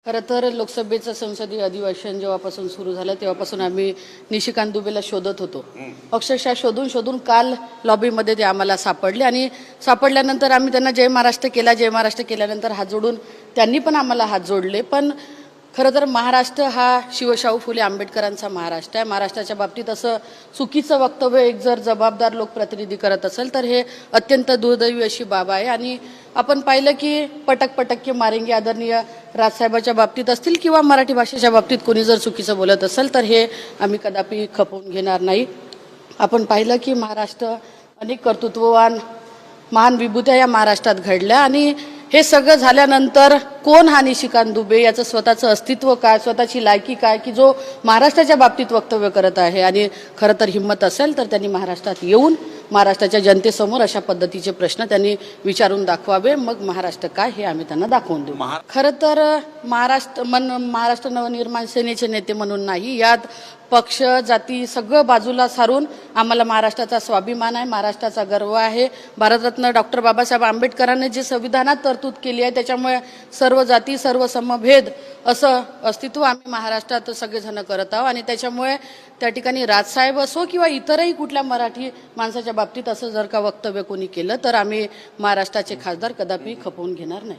खरं तर लोकसभेचं संसदीय अधिवेशन जेव्हापासून सुरू झालं तेव्हापासून आम्ही निशिकांत दुबेला शोधत होतो. अक्षरशः शोधून शोधून काल लॉबीमध्ये ते आम्हाला सापडले आणि सापडल्यानंतर आम्ही त्यांना जय महाराष्ट्र केला. जय महाराष्ट्र केल्यानंतर हात जोडून त्यांनी पण आम्हाला हात जोडले. पण खरं तर महाराष्ट्र हा शिवशाहू फुले आंबेडकरांचा महाराष्ट्र आहे. महाराष्ट्राच्या बाबतीत असं चुकीचं वक्तव्य एक जर जबाबदार लोकप्रतिनिधी करत असेल तर हे अत्यंत दुर्दैवी अशी बाब आहे. आणि आपण पाहिलं की पटक पटक के मारेंगे आदरणीय राजसाहेबाच्या बाबतीत असतील किंवा मराठी भाषेच्या बाबतीत कोणी जर चुकीचं बोलत असेल तर हे आम्ही कदापि खपवून घेणार नाही. आपण पाहिलं की महाराष्ट्र अनेक कर्तृत्ववान महान विभूत्या या महाराष्ट्रात घडल्या आणि हे सगळं झाल्यानंतर कोण हा निशिकांत दुबे, याचं स्वतःचं अस्तित्व काय, स्वतःची लायकी काय की जो महाराष्ट्राच्या बाबतीत वक्तव्य करत आहे. आणि खरं तर हिंमत असेल तर त्यांनी महाराष्ट्रात येऊन महाराष्ट्राच्या जनतेसमोर अशा पद्धतीचे प्रश्न त्यांनी विचारून दाखवावे. मग महाराष्ट्र काय हे आम्ही त्यांना दाखवून देऊ. खरं तर महाराष्ट्र नवनिर्माण सेनेचे नेते म्हणून नाही, यात पक्ष जाती सगळं बाजूला सारून आम्हाला महाराष्ट्राचा स्वाभिमान आहे, महाराष्ट्राचा गर्व आहे. भारतरत्न डॉक्टर बाबासाहेब आंबेडकरांनी जे संविधानात तरतूद केली आहे त्याच्यामुळे सर्व जाती सर्व समभेद असं अस्तित्व आम्ही महाराष्ट्रात सगळेजण करत आहोत. आणि त्याच्यामुळे त्या ठिकाणी राजसाहेब असो किंवा इतरही कुठल्या मराठी माणसाच्या बाबतीत असं जर का वक्तव्य कोणी केलं तर आम्ही महाराष्ट्राचे खासदार कदापि खपवून घेणार नाही.